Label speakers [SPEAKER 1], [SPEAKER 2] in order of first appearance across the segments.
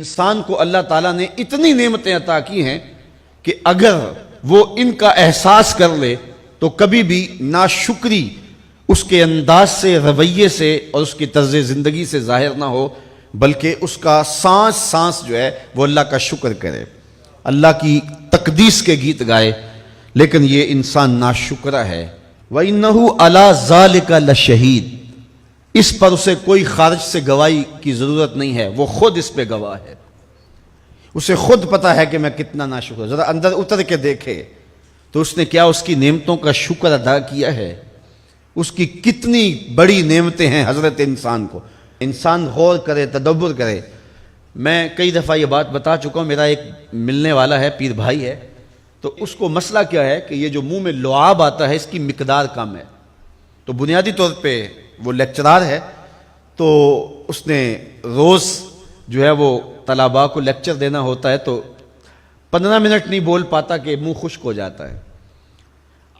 [SPEAKER 1] انسان کو اللہ تعالیٰ نے اتنی نعمتیں عطا کی ہیں کہ اگر وہ ان کا احساس کر لے تو کبھی بھی ناشکری اس کے انداز سے، رویے سے اور اس کی طرز زندگی سے ظاہر نہ ہو، بلکہ اس کا سانس سانس جو ہے وہ اللہ کا شکر کرے، اللہ کی تقدیس کے گیت گائے۔ لیکن یہ انسان ناشکرہ ہے۔ وَإِنَّهُ عَلَى ذَلِكَ لَشَهِيدٌ، اس پر اسے کوئی خارج سے گواہی کی ضرورت نہیں ہے، وہ خود اس پہ گواہ ہے، اسے خود پتا ہے کہ میں کتنا ناشکر۔ ذرا اندر اتر کے دیکھے تو اس نے کیا اس کی نعمتوں کا شکر ادا کیا ہے؟ اس کی کتنی بڑی نعمتیں ہیں حضرت انسان کو۔ انسان غور کرے، تدبر کرے۔ میں کئی دفعہ یہ بات بتا چکا ہوں، میرا ایک ملنے والا ہے، پیر بھائی ہے، تو اس کو مسئلہ کیا ہے کہ یہ جو منہ میں لعاب آتا ہے اس کی مقدار کم ہے۔ تو بنیادی طور پہ وہ لیکچرار ہے، تو اس نے روز جو ہے وہ طلباء کو لیکچر دینا ہوتا ہے، تو 15 منٹ نہیں بول پاتا کہ منہ خشک ہو جاتا ہے۔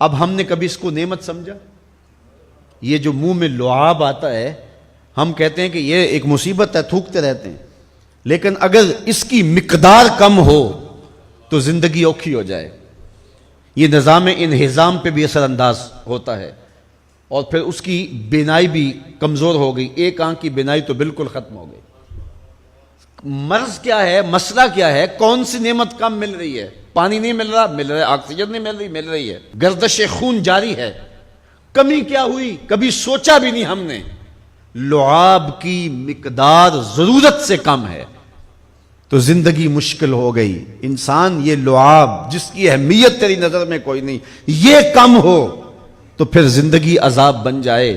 [SPEAKER 1] اب ہم نے کبھی اس کو نعمت سمجھا؟ یہ جو منہ میں لعاب آتا ہے، ہم کہتے ہیں کہ یہ ایک مصیبت ہے، تھوکتے رہتے ہیں، لیکن اگر اس کی مقدار کم ہو تو زندگی اوکھی ہو جائے۔ یہ نظام انہضام پہ بھی اثر انداز ہوتا ہے، اور پھر اس کی بینائی بھی کمزور ہو گئی، ایک آنکھ کی بینائی تو بالکل ختم ہو گئی۔ مرض کیا ہے، مسئلہ کیا ہے؟ کون سی نعمت کم مل رہی ہے؟ پانی نہیں مل رہا، مل رہا ہے، آکسیجن نہیں مل رہی، مل رہی ہے، گردش خون جاری ہے۔ کمی کیا ہوئی؟ کبھی سوچا بھی نہیں ہم نے۔ لعاب کی مقدار ضرورت سے کم ہے تو زندگی مشکل ہو گئی۔ انسان یہ لعاب جس کی اہمیت تیری نظر میں کوئی نہیں، یہ کم ہو تو پھر زندگی عذاب بن جائے۔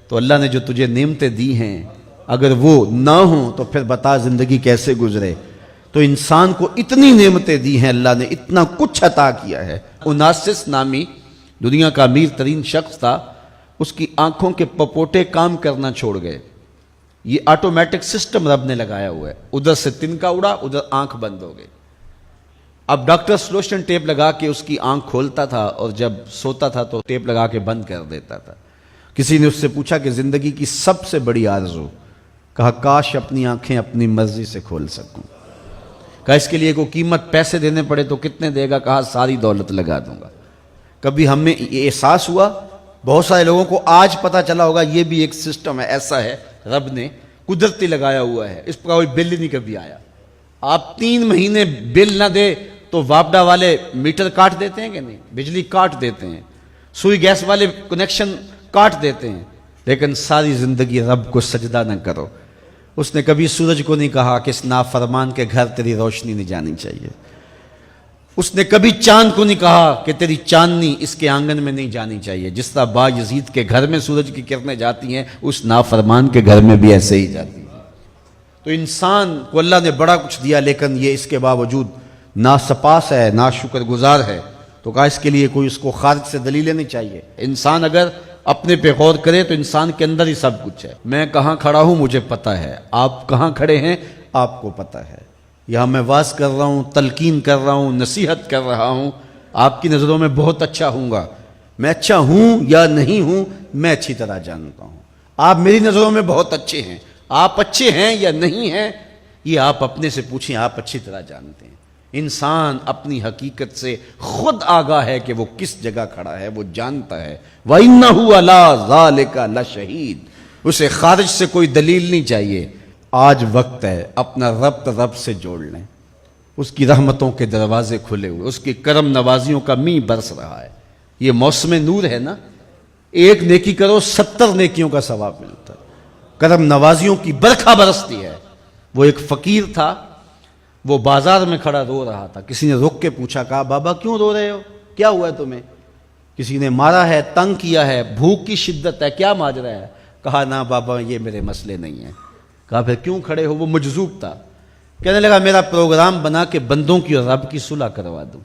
[SPEAKER 1] تو اللہ نے جو تجھے نعمتیں دی ہیں اگر وہ نہ ہوں تو پھر بتا زندگی کیسے گزرے۔ تو انسان کو اتنی نعمتیں دی ہیں اللہ نے، اتنا کچھ عطا کیا ہے۔ اوناسس نامی دنیا کا امیر ترین شخص تھا، اس کی آنکھوں کے پپوٹے کام کرنا چھوڑ گئے۔ یہ آٹومیٹک سسٹم رب نے لگایا ہوا ہے، ادھر سے تنکا اڑا، ادھر آنکھ بند ہو گئی۔ اب ڈاکٹر سلوشن ٹیپ لگا کے اس کی آنکھ کھولتا تھا، اور جب سوتا تھا تو ٹیپ لگا کے بند کر دیتا تھا۔ کسی نے اس سے پوچھا کہ زندگی کی سب سے بڑی آرزو؟ کہا کاش اپنی آنکھیں اپنی مرضی سے کھول سکوں۔ کہا اس کے لیے کوئی قیمت پیسے دینے پڑے تو کتنے دے گا؟ کہا ساری دولت لگا دوں گا۔ کبھی ہمیں یہ احساس ہوا؟ بہت سارے لوگوں کو آج پتہ چلا ہوگا یہ بھی ایک سسٹم ہے، ایسا ہے، رب نے قدرتی لگایا ہوا ہے، اس پر کوئی بل ہی نہیں کبھی آیا۔ آپ 3 مہینے بل نہ دے تو واپڈا والے میٹر کاٹ دیتے ہیں کہ نہیں؟ بجلی کاٹ دیتے ہیں، سوئی گیس والے کنیکشن کاٹ دیتے ہیں، لیکن ساری زندگی رب کو سجدہ نہ کرو۔ اس نے کبھی سورج کو نہیں کہا کہ اس نافرمان کے گھر تیری روشنی نہیں جانی چاہیے۔ اس نے کبھی چاند کو نہیں کہا کہ تیری چاندنی اس کے آنگن میں نہیں جانی چاہیے۔ جس طرح با یزید کے گھر میں سورج کی کرنیں جاتی ہیں، اس نافرمان کے گھر میں بھی ایسے ہی جاتی ہیں۔ تو انسان کو اللہ نے بڑا کچھ دیا، لیکن یہ اس کے باوجود ناسپاس ہے، ناشکر گزار ہے۔ تو کہا اس کے لیے کوئی اس کو خارج سے دلیلیں نہیں چاہیے۔ انسان اگر اپنے پہ غور کرے تو انسان کے اندر ہی سب کچھ ہے۔ میں کہاں کھڑا ہوں مجھے پتا ہے، آپ کہاں کھڑے ہیں آپ کو پتا ہے۔ یہاں میں واز کر رہا ہوں، تلقین کر رہا ہوں، نصیحت کر رہا ہوں، آپ کی نظروں میں بہت اچھا ہوں گا۔ میں اچھا ہوں یا نہیں ہوں میں اچھی طرح جانتا ہوں۔ آپ میری نظروں میں بہت اچھے ہیں، آپ اچھے ہیں یا نہیں ہیں یہ آپ اپنے سے پوچھیں، آپ اچھی طرح جانتے ہیں۔ انسان اپنی حقیقت سے خود آگاہ ہے کہ وہ کس جگہ کھڑا ہے، وہ جانتا ہے۔ وَإِنَّهُ عَلَى ذَلِكَ لَشَهِيدٌ، اسے خارج سے کوئی دلیل نہیں چاہیے۔ آج وقت ہے اپنا ربط رب سے جوڑ لیں۔ اس کی رحمتوں کے دروازے کھلے ہوئے، اس کی کرم نوازیوں کا می برس رہا ہے۔ یہ موسم نور ہے نا، ایک نیکی کرو 70 نیکیوں کا ثواب ملتا ہے۔ کرم نوازیوں کی برکھا برستی ہے۔ وہ ایک فقیر تھا، وہ بازار میں کھڑا رو رہا تھا۔ کسی نے رک کے پوچھا، کہا بابا کیوں رو رہے ہو، کیا ہوا ہے تمہیں؟ کسی نے مارا ہے، تنگ کیا ہے، بھوک کی شدت ہے، کیا ماجرا ہے؟ کہا نہ بابا یہ میرے مسئلے نہیں ہیں۔ کہا پھر کیوں کھڑے ہو؟ وہ مجذوب تھا، کہنے لگا میرا پروگرام بنا کے بندوں کی اور رب کی صلح کروا دوں۔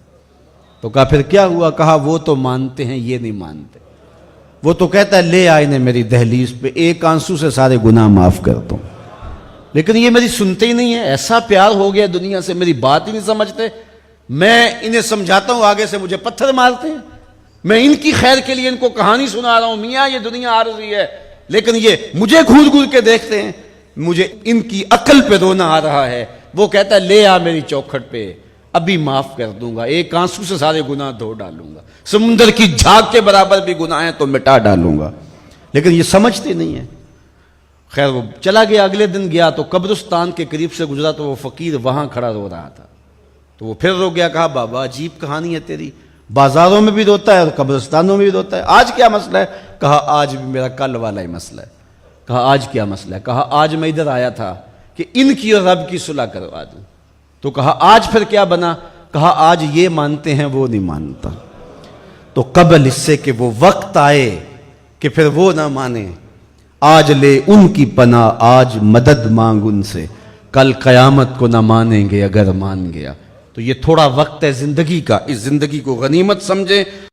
[SPEAKER 1] تو کہا پھر کیا ہوا؟ کہا وہ تو مانتے ہیں یہ نہیں مانتے۔ وہ تو کہتا ہے لے آئے نے میری دہلیز پہ، ایک آنسو سے سارے گناہ معاف کر دوں، لیکن یہ میری سنتے ہی نہیں ہے۔ ایسا پیار ہو گیا دنیا سے، میری بات ہی نہیں سمجھتے۔ میں انہیں سمجھاتا ہوں، آگے سے مجھے پتھر مارتے ہیں۔ میں ان کی خیر کے لیے ان کو کہانی سنا رہا ہوں، میاں یہ دنیا عارضی ہے، لیکن یہ مجھے گھور گھور کے دیکھتے ہیں۔ مجھے ان کی عقل پہ رونا آ رہا ہے، وہ کہتا ہے لے آ میری چوکھٹ پہ، ابھی معاف کر دوں گا، ایک آنسو سے سارے گناہ دھو ڈالوں گا، سمندر کی جھاگ کے برابر بھی گناہ ہیں تو مٹا ڈالوں گا. لیکن یہ سمجھتے نہیں ہیں. خیر وہ چلا گیا. اگلے دن گیا تو قبرستان کے قریب سے گزرا تو وہ فقیر وہاں کھڑا رو رہا تھا. تو وہ پھر رو گیا. کہا بابا عجیب کہانی ہے تیری، بازاروں میں بھی روتا ہے اور قبرستانوں میں بھی روتا ہے، آج کیا مسئلہ ہے؟ کہا آج بھی میرا کل والا ہی مسئلہ ہے. کہا آج کیا مسئلہ ہے؟ کہا آج میں ادھر آیا تھا کہ ان کی اور رب کی صلح کروا دوں. تو کہا آج پھر کیا بنا؟ کہا آج یہ مانتے ہیں وہ نہیں مانتا. تو قبل اس سے کہ وہ وقت آئے کہ پھر وہ نہ مانے، آج لے ان کی پناہ، آج مدد مانگ ان سے، کل قیامت کو نہ مانیں گے اگر مان گیا. تو یہ تھوڑا وقت ہے زندگی کا، اس زندگی کو غنیمت سمجھیں.